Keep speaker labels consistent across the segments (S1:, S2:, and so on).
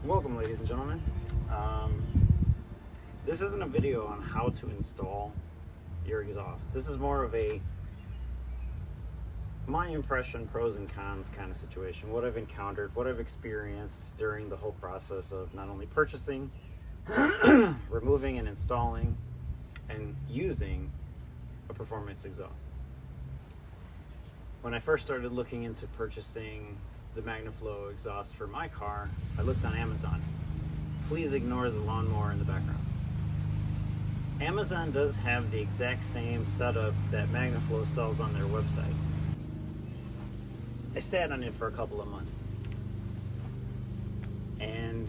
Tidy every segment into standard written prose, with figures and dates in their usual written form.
S1: Welcome, ladies and gentlemen. This isn't a video on how to install your exhaust. This is more of a my impression, pros and cons kind of situation. What I've encountered, what I've experienced during the whole process of not only purchasing, removing and installing and using a performance exhaust. When I first started looking into purchasing the MagnaFlow exhaust for my car, I looked on Amazon. Please ignore the lawnmower in the background. Amazon does have the exact same setup that MagnaFlow sells on their website. I sat on it for a couple of months, and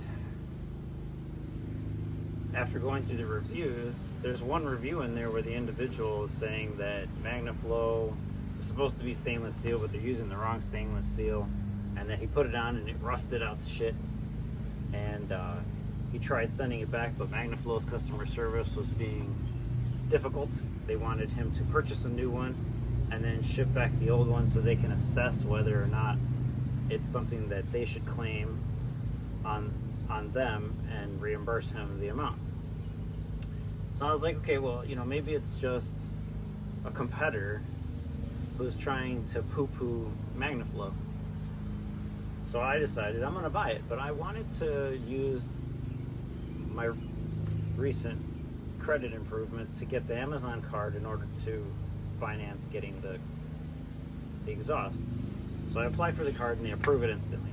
S1: after going through the reviews, there's one review in there where the individual is saying that MagnaFlow is supposed to be stainless steel, but they're using the wrong stainless steel, and that he put it on and it rusted out to shit. And he tried sending it back, but MagnaFlow's customer service was being difficult. They wanted him to purchase a new one and then ship back the old one so they can assess whether or not it's something that they should claim on them and reimburse him the amount. So I was like, okay, well, maybe it's just a competitor who's trying to poo-poo MagnaFlow. So I decided I'm gonna buy it, but I wanted to use my recent credit improvement to get the Amazon card in order to finance getting the exhaust. So I apply for the card and they approve it instantly.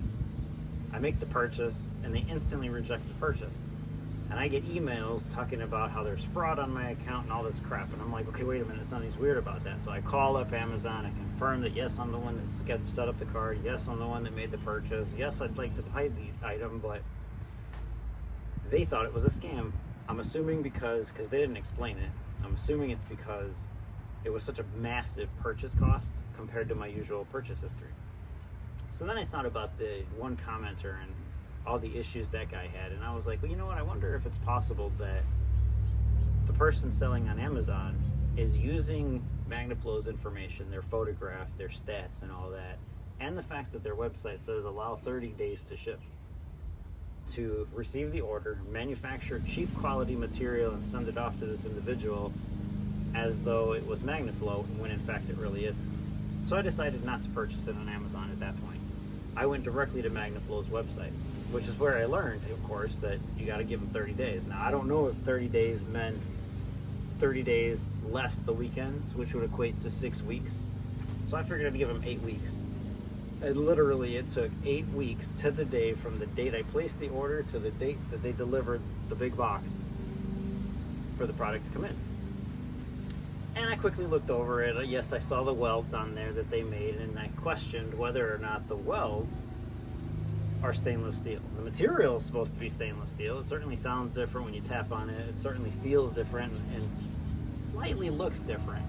S1: I make the purchase and they instantly reject the purchase. And I get emails talking about how there's fraud on my account and all this crap. And I'm like, okay, wait a minute, something's weird about that. So I call up Amazon and confirm that yes, I'm the one that set up the card. Yes, I'm the one that made the purchase. Yes, I'd like to buy the item, but they thought it was a scam. I'm assuming because they didn't explain it. I'm assuming it's because it was such a massive purchase cost compared to my usual purchase history. So then I thought about the one commenter and all the issues that guy had, and I was like, well, you know what, I wonder if it's possible that the person selling on Amazon is using MagnaFlow's information, their photograph, their stats and all that, and the fact that their website says allow 30 days to ship, to receive the order, manufacture cheap quality material and send it off to this individual as though it was MagnaFlow, when in fact it really isn't. So I decided not to purchase it on Amazon at that point. I went directly to MagnaFlow's website, which is where I learned, of course, that you got to give them 30 days. Now, I don't know if 30 days meant 30 days less the weekends, which would equate to 6 weeks. So I figured I'd give them 8 weeks. And literally, it took 8 weeks to the day from the date I placed the order to the date that they delivered the big box for the product to come in. And I quickly looked over it. Yes, I saw the welds on there that they made, and I questioned whether or not the welds are stainless steel. The material is supposed to be stainless steel. It certainly sounds different when you tap on it. It certainly feels different and slightly looks different,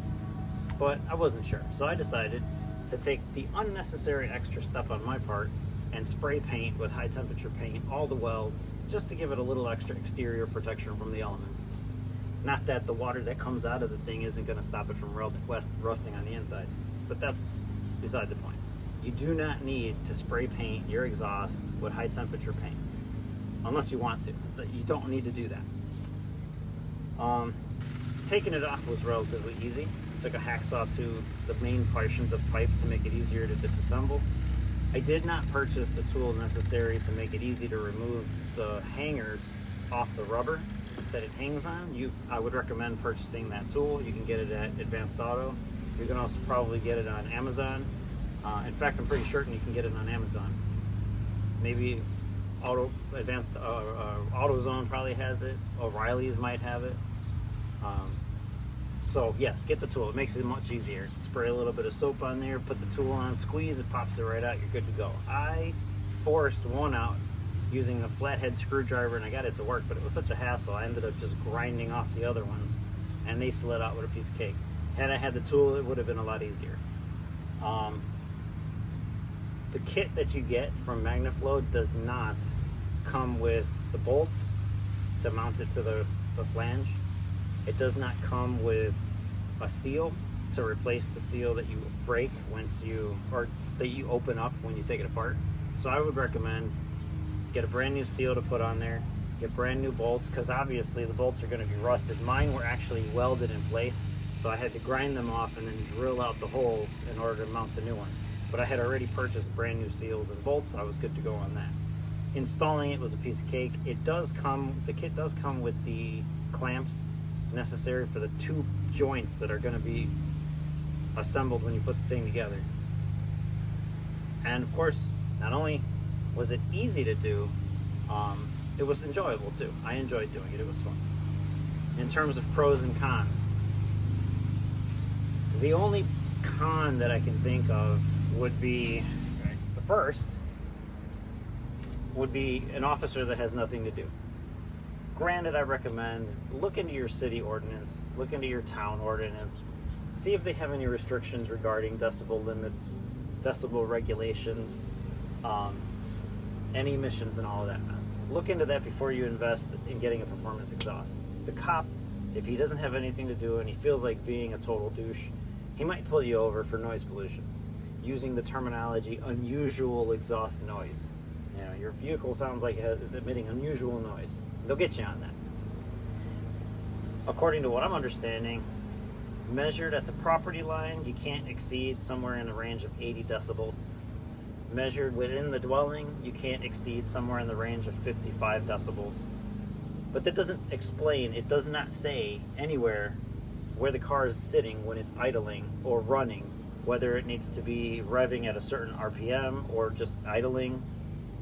S1: but I wasn't sure. So I decided to take the unnecessary extra step on my part and spray paint with high temperature paint all the welds, just to give it a little extra exterior protection from the elements. Not that the water that comes out of the thing isn't going to stop it from rusting on the inside, but that's beside the point. You do not need to spray paint your exhaust with high temperature paint unless you want to. You don't need to do that. Taking it off was relatively easy. Took a hacksaw to the main portions of pipe to make it easier to disassemble. I did not purchase the tool necessary to make it easy to remove the hangers off the rubber that it hangs on. I would recommend purchasing that tool. You can get it at Advanced Auto. You can also probably get it on Amazon. In fact, I'm pretty certain you can get it on Amazon. Maybe AutoZone probably has it. O'Reilly's might have it. So yes, get the tool. It makes it much easier. Spray a little bit of soap on there, put the tool on, squeeze, it pops it right out. You're good to go. I forced one out using a flathead screwdriver, and I got it to work, but it was such a hassle. I ended up just grinding off the other ones, and they slid out with a piece of cake. Had I had the tool, it would have been a lot easier. The kit that you get from MagnaFlow does not come with the bolts to mount it to the flange. It does not come with a seal to replace the seal that you break that you open up when you take it apart. So I would recommend get a brand new seal to put on there, get brand new bolts, because obviously the bolts are going to be rusted. Mine were actually welded in place, so I had to grind them off and then drill out the holes in order to mount the new one. But I had already purchased brand new seals and bolts, so I was good to go on that. Installing it was a piece of cake. The kit does come with the clamps necessary for the two joints that are going to be assembled when you put the thing together. And of course, not only was it easy to do, it was enjoyable too. I enjoyed doing it. It was fun. In terms of pros and cons, the only con that I can think of would be, the first would be an officer that has nothing to do. Granted, I recommend look into your city ordinance, look into your town ordinance, see if they have any restrictions regarding decibel limits, decibel regulations, any emissions and all of that mess. Look into that before you invest in getting a performance exhaust. The cop, if he doesn't have anything to do and he feels like being a total douche, he might pull you over for noise pollution, using the terminology unusual exhaust noise. You know, your vehicle sounds like it's emitting unusual noise. They'll get you on that. According to what I'm understanding, measured at the property line, you can't exceed somewhere in the range of 80 decibels. Measured within the dwelling, you can't exceed somewhere in the range of 55 decibels. But that doesn't explain, it does not say anywhere where the car is sitting when it's idling or running, whether it needs to be revving at a certain RPM or just idling,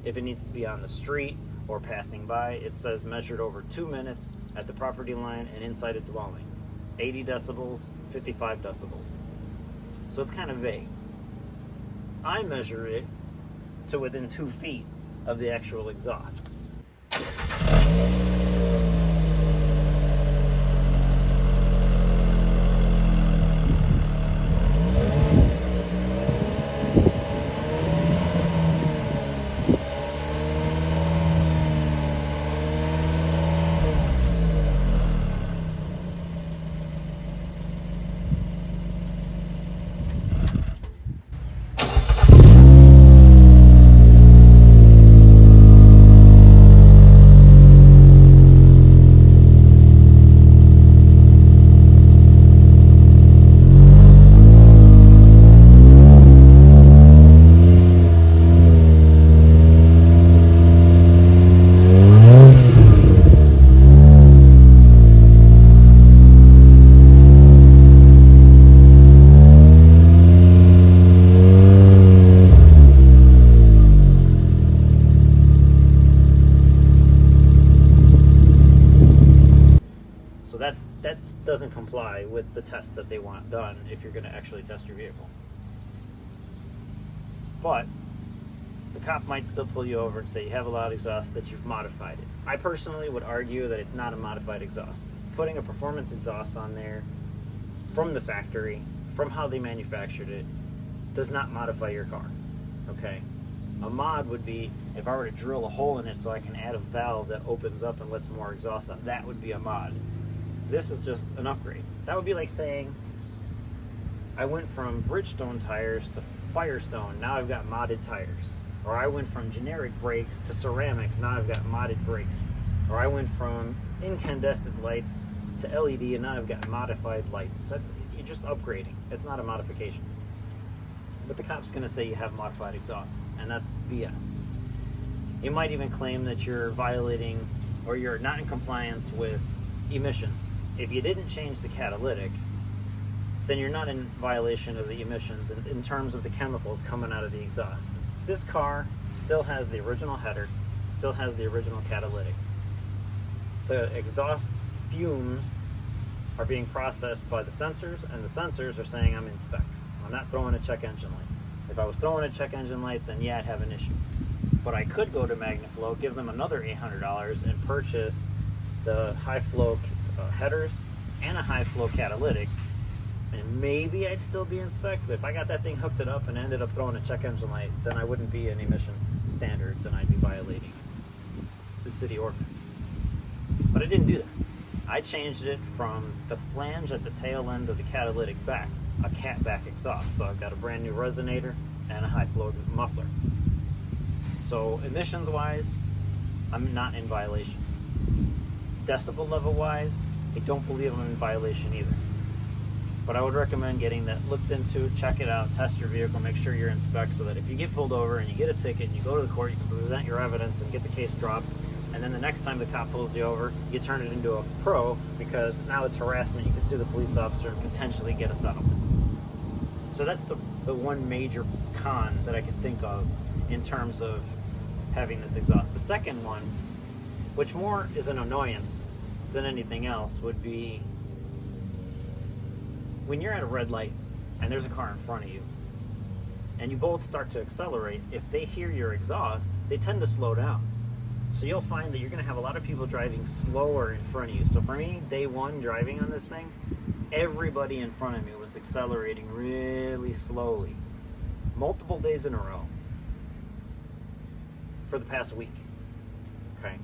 S1: if it needs to be on the street or passing by. It says measured over 2 minutes at the property line and inside a dwelling. 80 decibels, 55 decibels. So it's kind of vague. I measure it to within 2 feet of the actual exhaust. So that doesn't comply with the test that they want done if you're going to actually test your vehicle. But the cop might still pull you over and say you have a loud exhaust, that you've modified it. I personally would argue that it's not a modified exhaust. Putting a performance exhaust on there from the factory, from how they manufactured it, does not modify your car. Okay? A mod would be if I were to drill a hole in it so I can add a valve that opens up and lets more exhaust out. That would be a mod. This is just an upgrade. That would be like saying I went from Bridgestone tires to Firestone, now I've got modded tires. Or I went from generic brakes to ceramics, now I've got modded brakes. Or I went from incandescent lights to LED and now I've got modified lights. You're just upgrading. It's not a modification. But the cop's going to say you have modified exhaust, and that's BS. You might even claim that you're violating or you're not in compliance with emissions. If you didn't change the catalytic, then you're not in violation of the emissions in terms of the chemicals coming out of the exhaust. This car still has the original header, still has the original catalytic. The exhaust fumes are being processed by the sensors, and the sensors are saying I'm in spec. I'm not throwing a check engine light. If I was throwing a check engine light, then yeah, I'd have an issue. But I could go to MagnaFlow, give them another $800 and purchase the high flow headers and a high flow catalytic, and maybe I'd still be in spec. But if I got that thing hooked it up and ended up throwing a check engine light, then I wouldn't be in emission standards and I'd be violating the city ordinance. But I didn't do that. I changed it from the flange at the tail end of the catalytic back, a cat back exhaust. So I've got a brand new resonator and a high flow muffler. So emissions wise, I'm not in violation. Decibel level wise, I don't believe I'm in violation either. But I would recommend getting that looked into, check it out, test your vehicle, make sure you're in spec, so that if you get pulled over and you get a ticket and you go to the court, you can present your evidence and get the case dropped. And then the next time the cop pulls you over, you turn it into a pro, because now it's harassment. You can sue the police officer and potentially get a settlement. So that's the one major con that I can think of in terms of having this exhaust. The second one, which more is an annoyance than anything else, would be when you're at a red light and there's a car in front of you and you both start to accelerate. If they hear your exhaust, they tend to slow down. So you'll find that you're going to have a lot of people driving slower in front of you. So for me, day one driving on this thing, everybody in front of me was accelerating really slowly, multiple days in a row for the past week. Okay.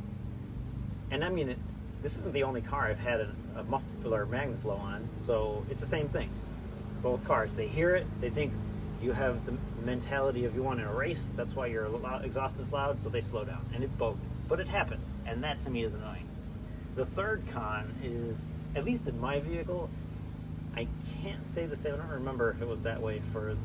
S1: And I mean, this isn't the only car I've had a muffler MagnaFlow on, so it's the same thing. Both cars, they hear it, they think you have the mentality of you want to race, that's why your exhaust is loud, so they slow down, and it's bogus. But it happens, and that to me is annoying. The third con is, at least in my vehicle, I can't say the same. I don't remember if it was that way for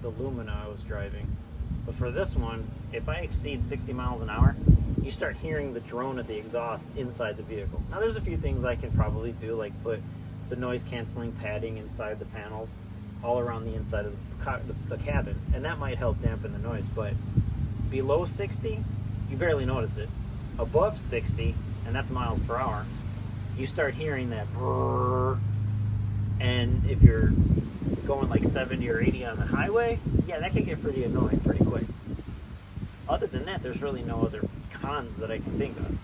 S1: the Lumina I was driving. But for this one, if I exceed 60 miles an hour, you start hearing the drone of the exhaust inside the vehicle. Now there's a few things I can probably do, like put the noise canceling padding inside the panels, all around the inside of the cabin, and that might help dampen the noise. But below 60, you barely notice it. Above 60, and that's miles per hour, you start hearing that brrr. And if you're going like 70 or 80 on the highway, yeah, that can get pretty annoying pretty quick. Other than that, there's really no other cons that I can think of.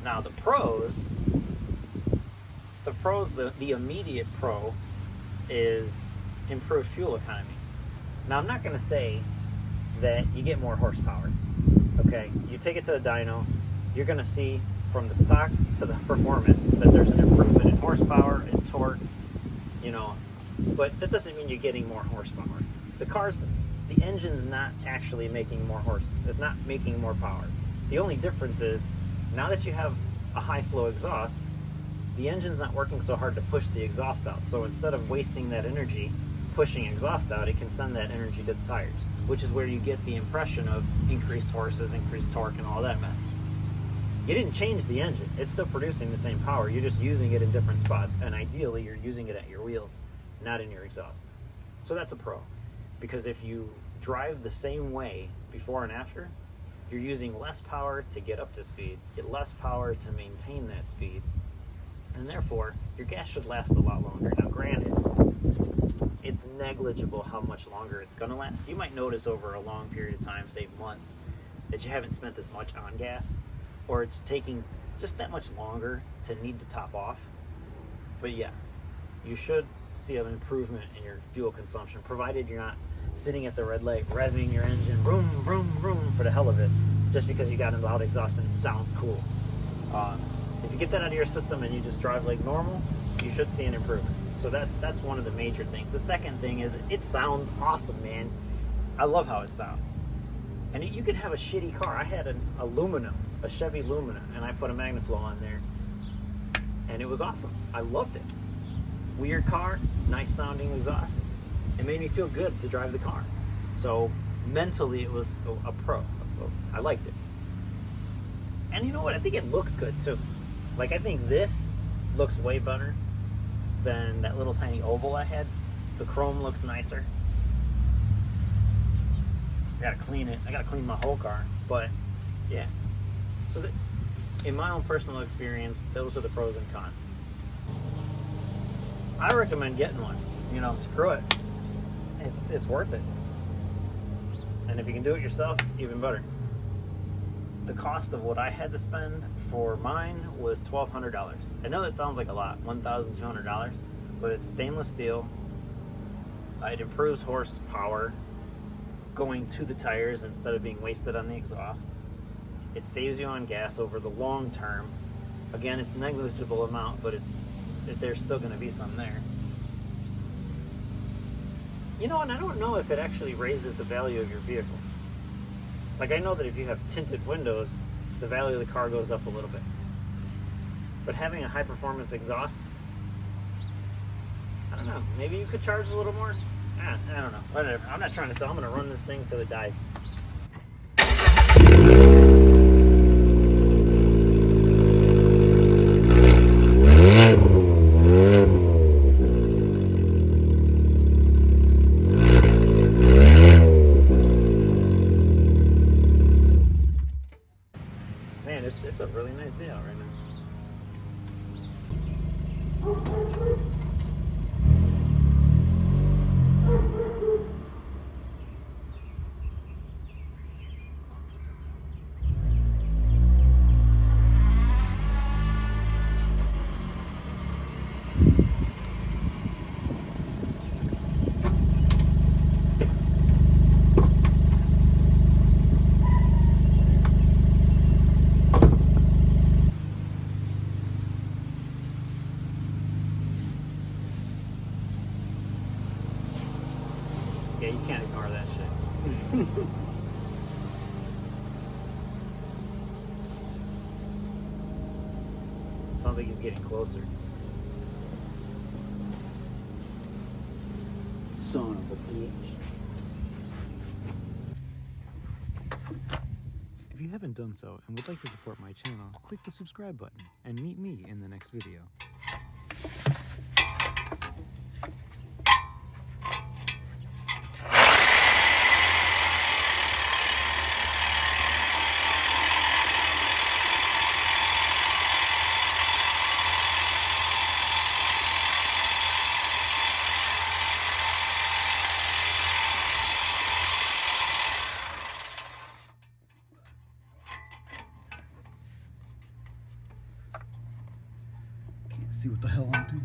S1: Now the pros, the immediate pro is improved fuel economy. Now I'm not going to say that you get more horsepower. Okay, you take it to the dyno, you're going to see from the stock to the performance that there's an improvement in horsepower and torque, you know, but that doesn't mean you're getting more horsepower. The engine's not actually making more horses. It's not making more power. The only difference is, now that you have a high flow exhaust, the engine's not working so hard to push the exhaust out. So instead of wasting that energy pushing exhaust out, it can send that energy to the tires, which is where you get the impression of increased horses, increased torque, and all that mess. You didn't change the engine. It's still producing the same power. You're just using it in different spots. And ideally, you're using it at your wheels, not in your exhaust. So that's a pro. Because if you drive the same way before and after, you're using less power to get up to speed, get less power to maintain that speed, and therefore your gas should last a lot longer. Now granted, it's negligible how much longer it's going to last. You might notice over a long period of time, say months, that you haven't spent as much on gas, or it's taking just that much longer to need to top off. But yeah, you should see an improvement in your fuel consumption, provided you're not sitting at the red light revving your engine vroom vroom vroom for the hell of it, just because you got a loud exhaust and it sounds cool. If you get that out of your system and you just drive like normal, you should see an improvement. So that's one of the major things. The second thing is, it sounds awesome, man. I love how it sounds. And you could have a shitty car. I had a Lumina, a Chevy Lumina, and I put a MagnaFlow on there, and it was awesome. I loved it. Weird car, nice sounding exhaust. It made me feel good to drive the car. So mentally, it was a pro. I liked it. And you know what? I think it looks good too. Like, I think this looks way better than that little tiny oval I had. The chrome looks nicer. I gotta clean it. I gotta clean my whole car. But yeah. So in my own personal experience, those are the pros and cons. I recommend getting one. You know, screw it. It's worth it. And if you can do it yourself, even better. The cost of what I had to spend for mine was $1,200. I know that sounds like a lot, $1,200, but it's stainless steel. It improves horsepower going to the tires instead of being wasted on the exhaust. It saves you on gas over the long term. Again, it's a negligible amount, but there's still going to be some there. You know, and I don't know if it actually raises the value of your vehicle. Like, I know that if you have tinted windows, the value of the car goes up a little bit. But having a high performance exhaust, I don't know, maybe you could charge a little more. I don't know, whatever. I'm not trying to sell. I'm gonna run this thing till it dies. Man, it's a really nice day out right now. Yeah, you can't ignore that shit. Sounds like he's getting closer. Son of a bitch.
S2: If you haven't done so and would like to support my channel, click the subscribe button and meet me in the next video. Can't see what the hell I'm doing.